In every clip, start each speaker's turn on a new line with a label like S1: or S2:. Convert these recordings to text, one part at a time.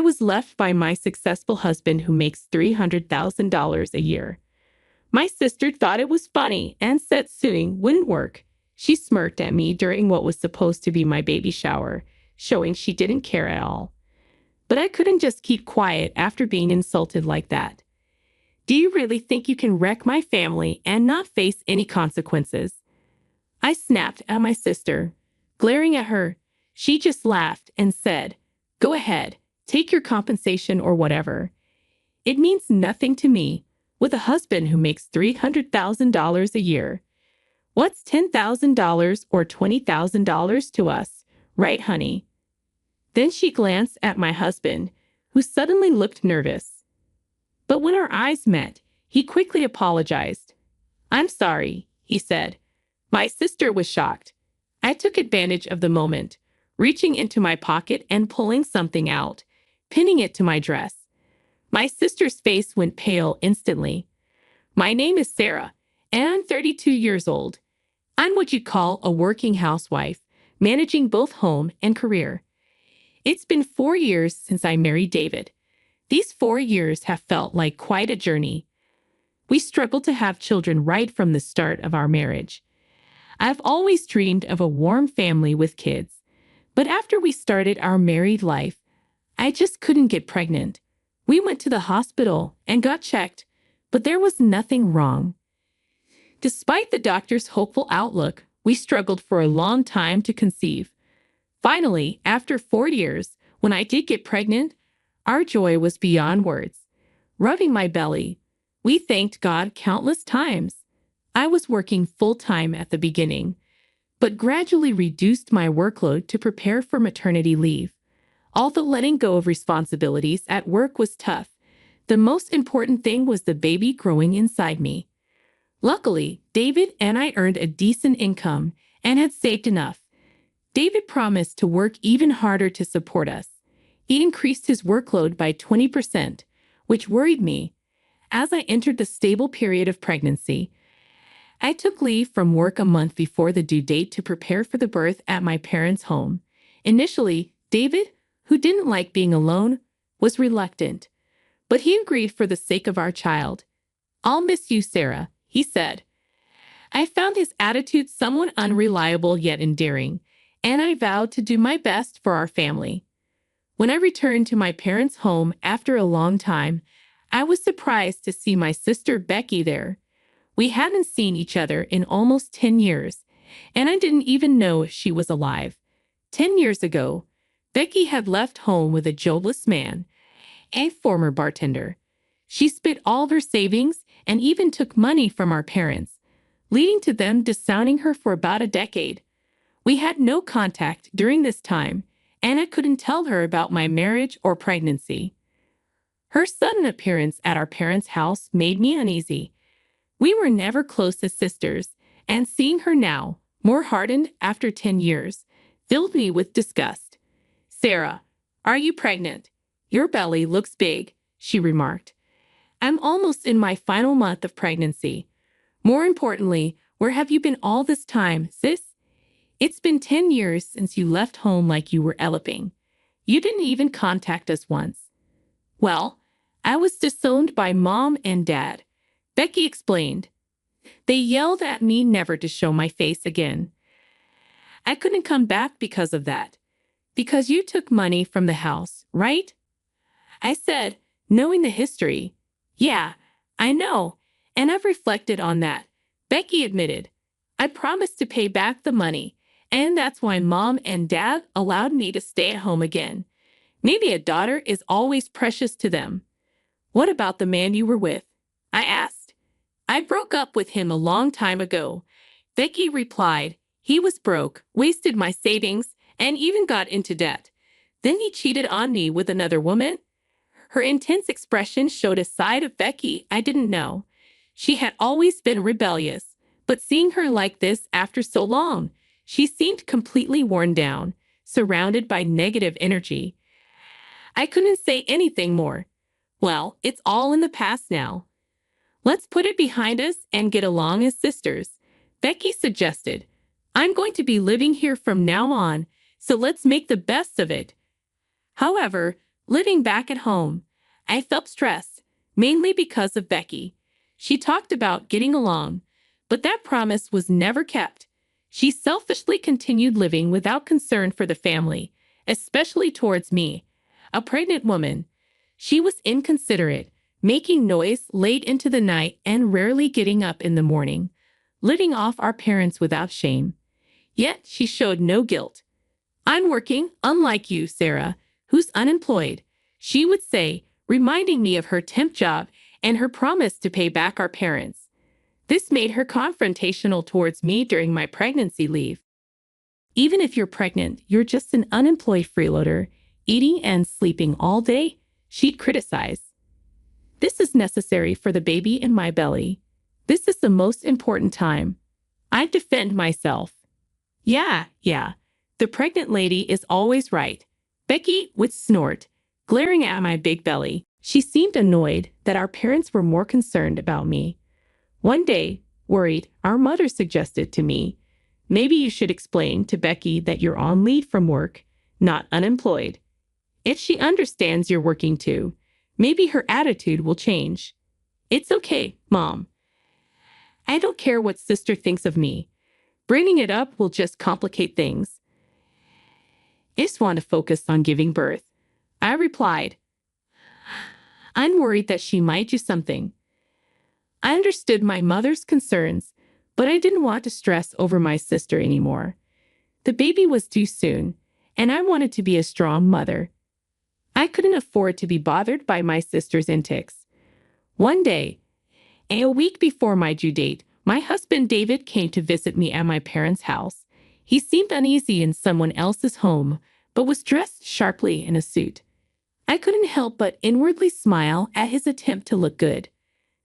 S1: was left by my successful husband who makes $300,000 a year. My sister thought it was funny and said suing wouldn't work. She smirked at me during what was supposed to be my baby shower, showing she didn't care at all. But I couldn't just keep quiet after being insulted like that. Do you really think you can wreck my family and not face any consequences? I snapped at my sister. Glaring at her, she just laughed and said, "Go ahead, take your compensation or whatever. It means nothing to me, with a husband who makes $300,000 a year. What's $10,000 or $20,000 to us, right, honey?" Then she glanced at my husband, who suddenly looked nervous. But when our eyes met, he quickly apologized. "I'm sorry," he said. My sister was shocked. I took advantage of the moment, reaching into my pocket and pulling something out, pinning it to my dress. My sister's face went pale instantly. "My name is Sarah, and I'm 32 years old. I'm what you'd call a working housewife, managing both home and career. It's been 4 years since I married David. These 4 years have felt like quite a journey. We struggled to have children right from the start of our marriage. I've always dreamed of a warm family with kids, but after we started our married life, I just couldn't get pregnant. We went to the hospital and got checked, but there was nothing wrong. Despite the doctor's hopeful outlook, we struggled for a long time to conceive. Finally, after 4 years, when I did get pregnant, our joy was beyond words. Rubbing my belly, we thanked God countless times. I was working full-time at the beginning, but gradually reduced my workload to prepare for maternity leave. Although letting go of responsibilities at work was tough, the most important thing was the baby growing inside me. Luckily, David and I earned a decent income and had saved enough. David promised to work even harder to support us. He increased his workload by 20%, which worried me. As I entered the stable period of pregnancy, I took leave from work a month before the due date to prepare for the birth at my parents' home. Initially, David, who didn't like being alone, was reluctant, but he agreed for the sake of our child. "I'll miss you, Sarah," he said. I found his attitude somewhat unreliable yet endearing, and I vowed to do my best for our family. When I returned to my parents' home after a long time, I was surprised to see my sister Becky there. We hadn't seen each other in almost 10 years, and I didn't even know if she was alive. 10 years ago, Becky had left home with a jobless man, a former bartender. She spent all of her savings and even took money from our parents, leading to them disowning her for about a decade. We had no contact during this time, and I couldn't tell her about my marriage or pregnancy. Her sudden appearance at our parents' house made me uneasy. We were never close as sisters, and seeing her now, more hardened after 10 years, filled me with disgust. "Sarah, are you pregnant? Your belly looks big," she remarked. "I'm almost in my final month of pregnancy. More importantly, where have you been all this time, sis? It's been 10 years since you left home like you were eloping. You didn't even contact us once." "Well, I was disowned by Mom and Dad," Becky explained. "They yelled at me never to show my face again. I couldn't come back because of that. Because you took money from the house, right?" I said, knowing the history. "Yeah, I know, and I've reflected on that," Becky admitted. "I promised to pay back the money, and that's why Mom and Dad allowed me to stay at home again. Maybe a daughter is always precious to them." "What about the man you were with?" I asked. "I broke up with him a long time ago," Becky replied. "He was broke, wasted my savings, and even got into debt. Then he cheated on me with another woman." Her intense expression showed a side of Becky I didn't know. She had always been rebellious, but seeing her like this after so long, she seemed completely worn down, surrounded by negative energy. I couldn't say anything more. Well, it's all in the past now. "Let's put it behind us and get along as sisters," Becky suggested. "I'm going to be living here from now on, so let's make the best of it." However, Living back at home, I felt stressed, mainly because of Becky. She talked about getting along, but that promise was never kept. She selfishly continued living without concern for the family, especially towards me, a pregnant woman. She was inconsiderate, making noise late into the night and rarely getting up in the morning, living off our parents without shame. Yet she showed no guilt. "I'm working, unlike you, Sarah, who's unemployed," she would say, reminding me of her temp job and her promise to pay back our parents. This made her confrontational towards me during my pregnancy leave. "Even if you're pregnant, you're just an unemployed freeloader, eating and sleeping all day," she'd criticize. "This is necessary for the baby in my belly. This is the most important time." I'd defend myself. Yeah, the pregnant lady is always right," Becky would snort, glaring at my big belly. She seemed annoyed that our parents were more concerned about me. One day, worried, our mother suggested to me, "Maybe you should explain to Becky that you're on leave from work, not unemployed. If she understands you're working too, maybe her attitude will change." "It's okay, Mom. I don't care what sister thinks of me. Bringing it up will just complicate things. I just want to focus on giving birth," I replied. I'm worried that she might do something. I understood my mother's concerns, but I didn't want to stress over my sister anymore. The baby was due soon, and I wanted to be a strong mother. I couldn't afford to be bothered by my sister's antics. One day, a week before my due date, my husband David came to visit me at my parents' house. He seemed uneasy in someone else's home, but was dressed sharply in a suit. I couldn't help but inwardly smile at his attempt to look good.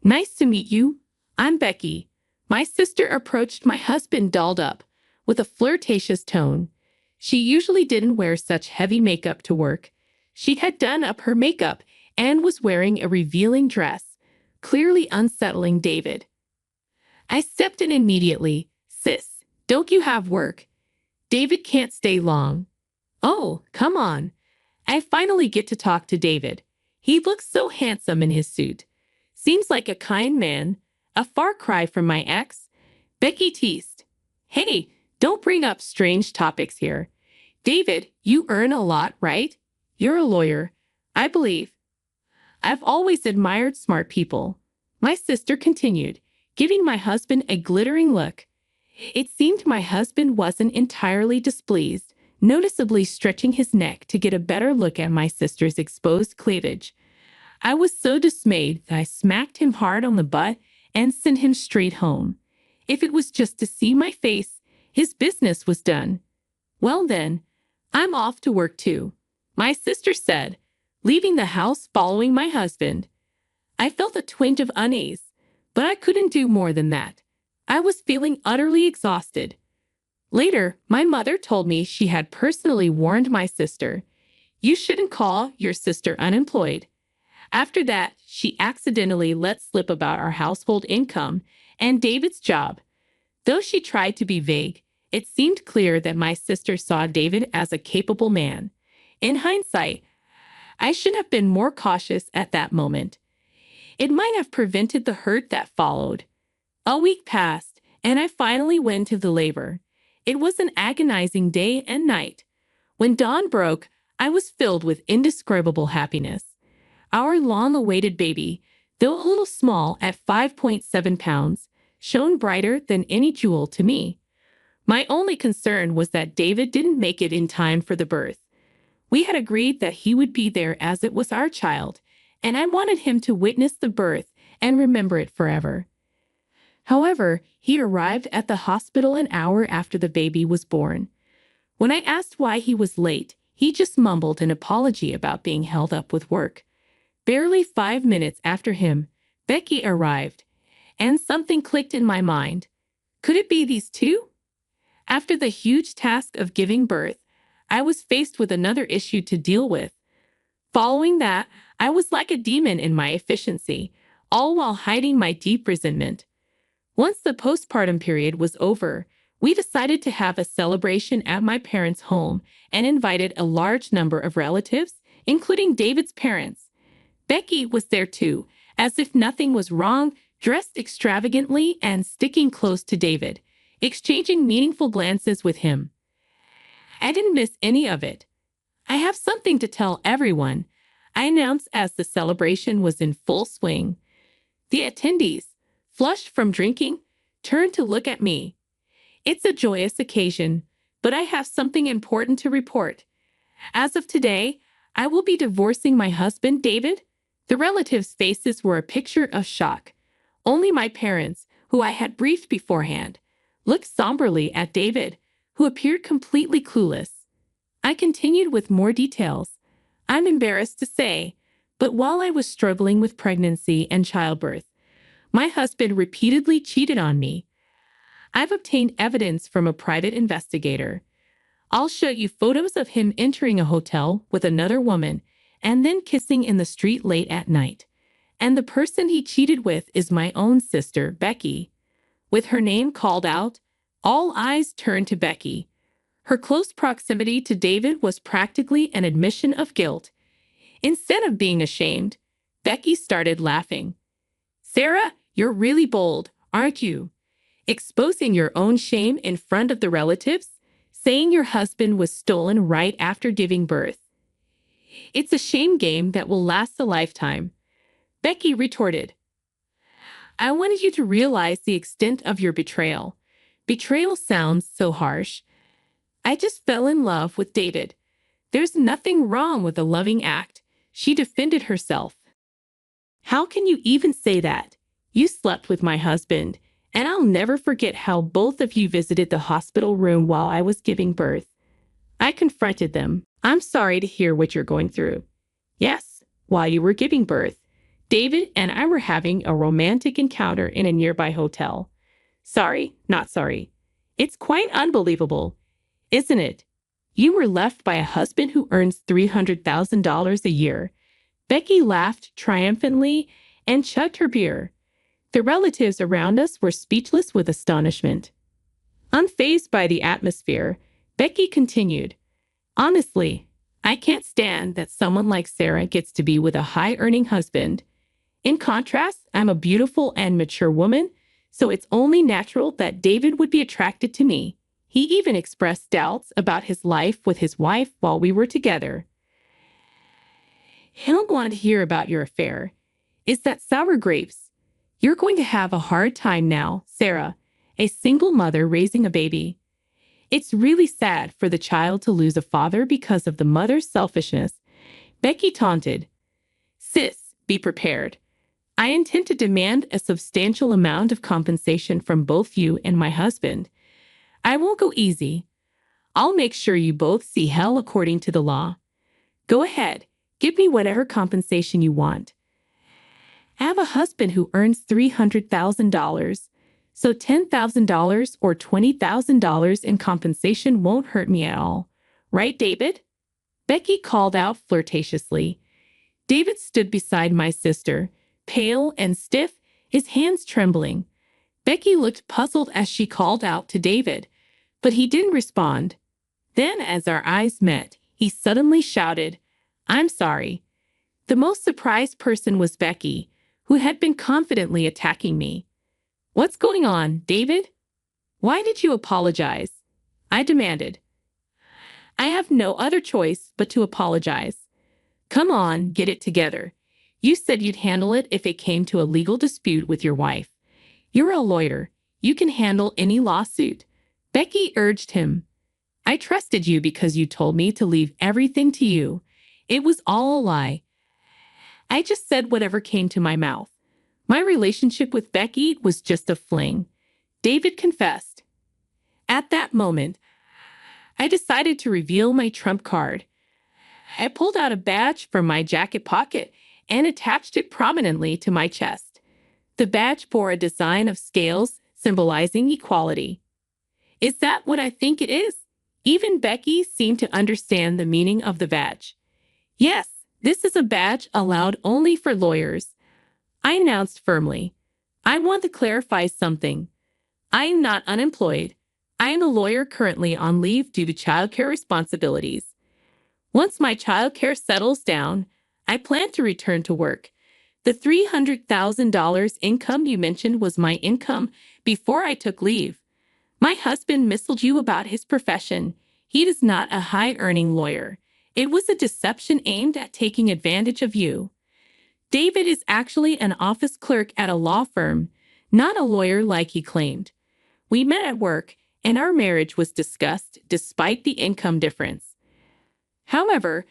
S1: "Nice to meet you. I'm Becky." My sister approached my husband dolled up, with a flirtatious tone. She usually didn't wear such heavy makeup to work. She had done up her makeup and was wearing a revealing dress, clearly unsettling David. I stepped in immediately. "Sis, don't you have work? David can't stay long." "Oh, come on. I finally get to talk to David. He looks so handsome in his suit. Seems like a kind man, a far cry from my ex," Becky teased. "Hey, don't bring up strange topics here. David, you earn a lot, right? You're a lawyer, I believe." "I've always admired smart people," my sister continued, giving my husband a glittering look. It seemed my husband wasn't entirely displeased, noticeably stretching his neck to get a better look at my sister's exposed cleavage. I was so dismayed that I smacked him hard on the butt and sent him straight home. If it was just to see my face, his business was done. "Well then, I'm off to work too," my sister said, leaving the house following my husband. I felt a twinge of unease, but I couldn't do more than that. I was feeling utterly exhausted. Later, my mother told me she had personally warned my sister, "You shouldn't call your sister unemployed." After that, she accidentally let slip about our household income and David's job. Though she tried to be vague, it seemed clear that my sister saw David as a capable man. In hindsight, I should have been more cautious at that moment. It might have prevented the hurt that followed. A week passed, and I finally went to the labor. It was an agonizing day and night. When dawn broke, I was filled with indescribable happiness. Our long-awaited baby, though a little small at 5.7 pounds, shone brighter than any jewel to me. My only concern was that David didn't make it in time for the birth. We had agreed that he would be there as it was our child, and I wanted him to witness the birth and remember it forever. However, he arrived at the hospital an hour after the baby was born. When I asked why he was late, he just mumbled an apology about being held up with work. Barely 5 minutes after him, Becky arrived, and something clicked in my mind. Could it be these two? After the huge task of giving birth, I was faced with another issue to deal with. Following that, I was like a demon in my efficiency, all while hiding my deep resentment. Once the postpartum period was over, we decided to have a celebration at my parents' home and invited a large number of relatives, including David's parents. Becky was there too, as if nothing was wrong, dressed extravagantly and sticking close to David, exchanging meaningful glances with him. I didn't miss any of it. I have something to tell everyone, I announced as the celebration was in full swing. The attendees, flushed from drinking, turned to look at me. It's a joyous occasion, but I have something important to report. As of today, I will be divorcing my husband, David. The relatives' faces were a picture of shock. Only my parents, who I had briefed beforehand, looked somberly at David, who appeared completely clueless. I continued with more details. I'm embarrassed to say, but while I was struggling with pregnancy and childbirth, my husband repeatedly cheated on me. I've obtained evidence from a private investigator. I'll show you photos of him entering a hotel with another woman and then kissing in the street late at night. And the person he cheated with is my own sister, Becky. With her name called out, all eyes turned to Becky. Her close proximity to David was practically an admission of guilt. Instead of being ashamed, Becky started laughing. Sarah, you're really bold, aren't you? Exposing your own shame in front of the relatives, saying your husband was stolen right after giving birth. It's a shame game that will last a lifetime, Becky retorted. I wanted you to realize the extent of your betrayal. Betrayal sounds so harsh. I just fell in love with David. There's nothing wrong with a loving act, she defended herself. How can you even say that? You slept with my husband, and I'll never forget how both of you visited the hospital room while I was giving birth. I confronted them. I'm sorry to hear what you're going through. Yes, while you were giving birth, David and I were having a romantic encounter in a nearby hotel. Sorry, not sorry. It's quite unbelievable, isn't it? You were left by a husband who earns $300,000 a year. Becky laughed triumphantly and chugged her beer. The relatives around us were speechless with astonishment. Unfazed by the atmosphere, Becky continued, honestly, I can't stand that someone like Sarah gets to be with a high-earning husband. In contrast, I'm a beautiful and mature woman, so it's only natural that David would be attracted to me. He even expressed doubts about his life with his wife while we were together. I don't want to hear about your affair. Is that sour grapes? You're going to have a hard time now, Sarah, a single mother raising a baby. It's really sad for the child to lose a father because of the mother's selfishness. Becky taunted. Sis, be prepared. I intend to demand a substantial amount of compensation from both you and my husband. I won't go easy. I'll make sure you both see hell according to the law. Go ahead, give me whatever compensation you want. I have a husband who earns $300,000, so $10,000 or $20,000 in compensation won't hurt me at all. Right, David? Becky called out flirtatiously. David stood beside my sister, pale and stiff, his hands trembling. Becky looked puzzled as she called out to David, but he didn't respond. Then, as our eyes met, he suddenly shouted, I'm sorry. The most surprised person was Becky, who had been confidently attacking me. What's going on, David? Why did you apologize? I demanded. I have no other choice but to apologize. Come on, get it together. You said you'd handle it if it came to a legal dispute with your wife. You're a lawyer. You can handle any lawsuit. Becky urged him. I trusted you because you told me to leave everything to you. It was all a lie. I just said whatever came to my mouth. My relationship with Becky was just a fling, David confessed. At that moment, I decided to reveal my trump card. I pulled out a badge from my jacket pocket and attached it prominently to my chest. The badge bore a design of scales symbolizing equality. Is that what I think it is? Even Becky seemed to understand the meaning of the badge. Yes, this is a badge allowed only for lawyers, I announced firmly. I want to clarify something. I am not unemployed. I am a lawyer currently on leave due to childcare responsibilities. Once my childcare settles down, I plan to return to work. The $300,000 income you mentioned was my income before I took leave. My husband misled you about his profession. He is not a high-earning lawyer. It was a deception aimed at taking advantage of you. David is actually an office clerk at a law firm, not a lawyer like he claimed. We met at work, and our marriage was discussed despite the income difference. However,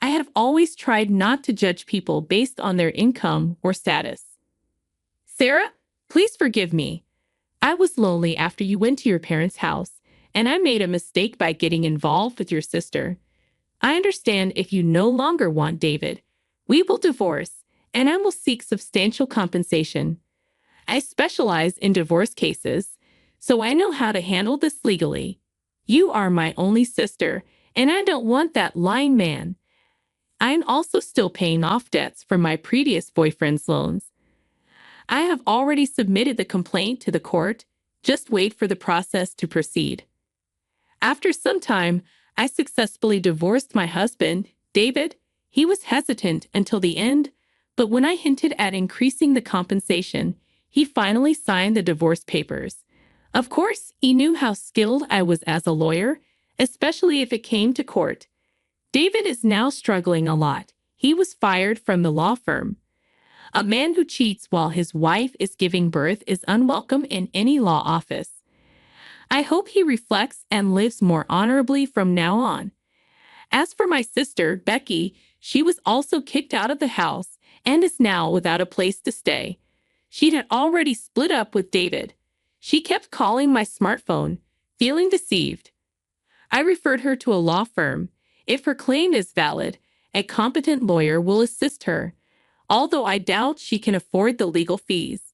S1: I have always tried not to judge people based on their income or status. Sarah, please forgive me. I was lonely after you went to your parents' house, and I made a mistake by getting involved with your sister. I understand if you no longer want David. We will divorce, and I will seek substantial compensation. I specialize in divorce cases, so I know how to handle this legally. You are my only sister, and I don't want that lying man. I'm also still paying off debts from my previous boyfriend's loans. I have already submitted the complaint to the court. Just wait for the process to proceed. After some time, I successfully divorced my husband, David. He was hesitant until the end, but when I hinted at increasing the compensation, he finally signed the divorce papers. Of course, he knew how skilled I was as a lawyer, especially if it came to court. David is now struggling a lot. He was fired from the law firm. A man who cheats while his wife is giving birth is unwelcome in any law office. I hope he reflects and lives more honorably from now on. As for my sister, Becky, she was also kicked out of the house and is now without a place to stay. She had already split up with David. She kept calling my smartphone, feeling deceived. I referred her to a law firm. If her claim is valid, a competent lawyer will assist her, although I doubt she can afford the legal fees.